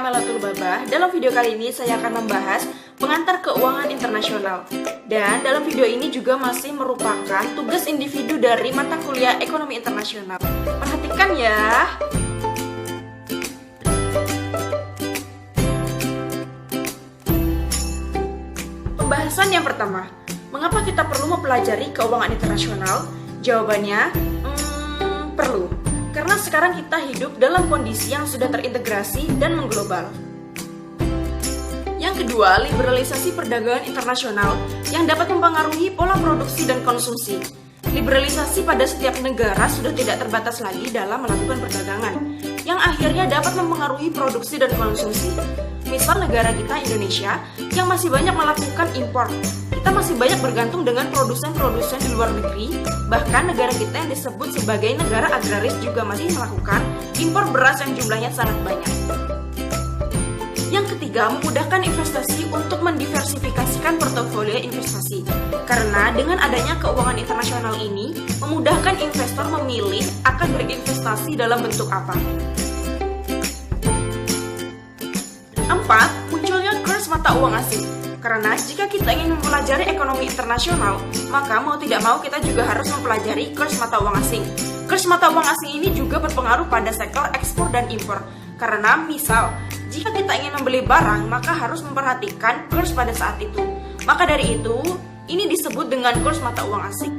Amelatul Babah. Dalam video kali ini saya akan membahas pengantar keuangan internasional. Dan dalam video ini juga masih merupakan tugas individu dari mata kuliah ekonomi internasional. Perhatikan ya. Pembahasan yang pertama, mengapa kita perlu mempelajari keuangan internasional? Jawabannya, perlu. Karena sekarang kita hidup dalam kondisi yang sudah terintegrasi dan mengglobal. Yang kedua, liberalisasi perdagangan internasional yang dapat mempengaruhi pola produksi dan konsumsi. Liberalisasi pada setiap negara sudah tidak terbatas lagi dalam melakukan perdagangan, yang akhirnya dapat mempengaruhi produksi dan konsumsi. Misal negara kita Indonesia yang masih banyak melakukan impor. Kita masih banyak bergantung dengan produsen-produsen di luar negeri. Bahkan negara kita yang disebut sebagai negara agraris juga masih melakukan impor beras yang jumlahnya sangat banyak. Yang ketiga, memudahkan investasi untuk mendiversifikasikan portofolio investasi. Karena dengan adanya keuangan internasional ini, memudahkan investor memilih akan berinvestasi dalam bentuk apa. 4. Munculnya kurs mata uang asing. Karena jika kita ingin mempelajari ekonomi internasional, maka mau tidak mau kita juga harus mempelajari kurs mata uang asing. Kurs mata uang asing ini juga berpengaruh pada sektor ekspor dan impor. Karena misal, jika kita ingin membeli barang, maka harus memperhatikan kurs pada saat itu. Maka dari itu, ini disebut dengan kurs mata uang asing.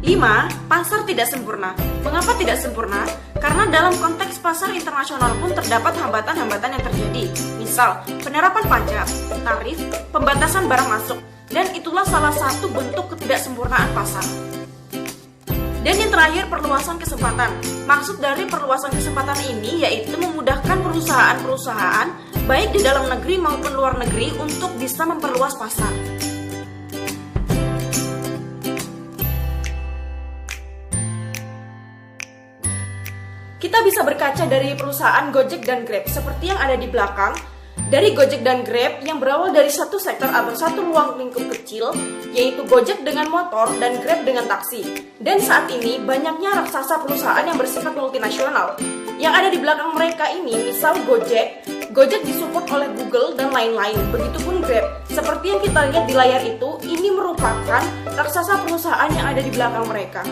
5. Pasar tidak sempurna. Mengapa tidak sempurna? Karena dalam konteks pasar internasional pun terdapat hambatan-hambatan yang terjadi. Misal, penerapan pajak, tarif, pembatasan barang masuk, dan itulah salah satu bentuk ketidaksempurnaan pasar. Dan yang terakhir, perluasan kesempatan. Maksud dari perluasan kesempatan ini yaitu memudahkan perusahaan-perusahaan, baik di dalam negeri maupun luar negeri, untuk bisa memperluas pasar. Kita bisa berkaca dari perusahaan Gojek dan Grab seperti yang ada di belakang. Dari Gojek dan Grab yang berawal dari satu sektor atau satu ruang lingkup kecil, yaitu Gojek dengan motor dan Grab dengan taksi. Dan saat ini banyaknya raksasa perusahaan yang bersifat multinasional. Yang ada di belakang mereka ini, misal Gojek disupport oleh Google dan lain-lain. Begitupun Grab. Seperti yang kita lihat di layar itu, ini merupakan raksasa perusahaan yang ada di belakang mereka.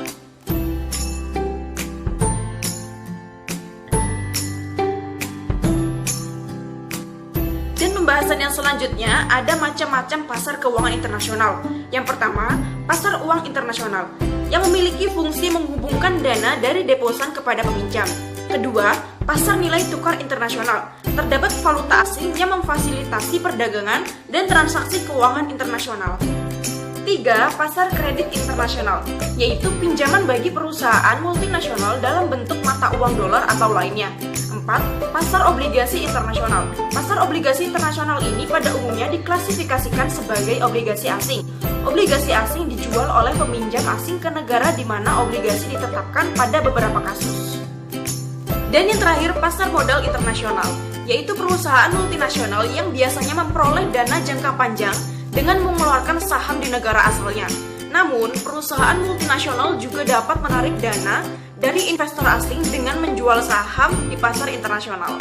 Pembahasan yang selanjutnya ada macam-macam pasar keuangan internasional. Yang pertama, pasar uang internasional yang memiliki fungsi menghubungkan dana dari deposan kepada peminjam. Kedua, pasar nilai tukar internasional. Terdapat valuta asing yang memfasilitasi perdagangan dan transaksi keuangan internasional. 3. Pasar kredit internasional, yaitu pinjaman bagi perusahaan multinasional dalam bentuk mata uang dolar atau lainnya. 4. Pasar obligasi internasional. Pasar obligasi internasional ini pada umumnya diklasifikasikan sebagai obligasi asing. Obligasi asing dijual oleh peminjam asing ke negara di mana obligasi ditetapkan pada beberapa kasus. Dan yang terakhir, pasar modal internasional, yaitu perusahaan multinasional yang biasanya memperoleh dana jangka panjang dengan mengeluarkan saham di negara asalnya. Namun, perusahaan multinasional juga dapat menarik dana dari investor asing dengan menjual saham di pasar internasional.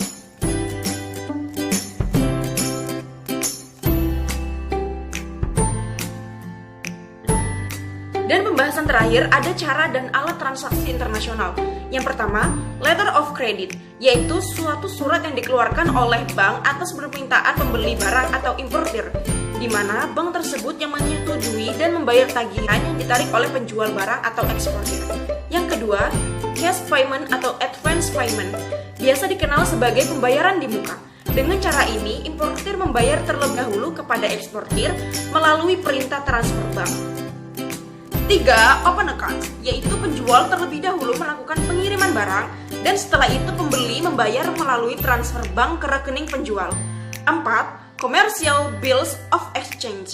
Dan pembahasan terakhir ada cara dan alat transaksi internasional. Yang pertama, letter of credit, yaitu suatu surat yang dikeluarkan oleh bank atas permintaan pembeli barang atau importir, di mana bank tersebut yang menyetujui dan membayar tagihan yang ditarik oleh penjual barang atau eksportir. Yang kedua, cash payment atau advance payment, biasa dikenal sebagai pembayaran di muka. Dengan cara ini, importir membayar terlebih dahulu kepada eksportir melalui perintah transfer bank. 3. Open account, yaitu penjual terlebih dahulu melakukan pengiriman barang dan setelah itu pembeli membayar melalui transfer bank ke rekening penjual. 4. Commercial Bills of Exchange,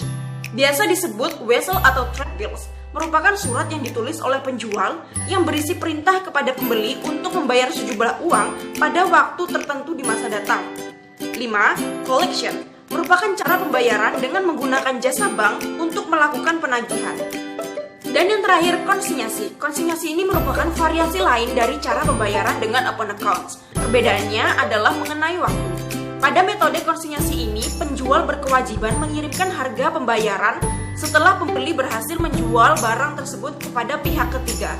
biasa disebut wesel atau trade bills, merupakan surat yang ditulis oleh penjual yang berisi perintah kepada pembeli untuk membayar sejumlah uang pada waktu tertentu di masa datang. 5. Collection, merupakan cara pembayaran dengan menggunakan jasa bank untuk melakukan penagihan. Dan yang terakhir, konsinyasi. Konsinyasi ini merupakan variasi lain dari cara pembayaran dengan open accounts. Perbedaannya adalah mengenai waktu. Pada metode konsinyasi ini, penjual berkewajiban mengirimkan harga pembayaran setelah pembeli berhasil menjual barang tersebut kepada pihak ketiga.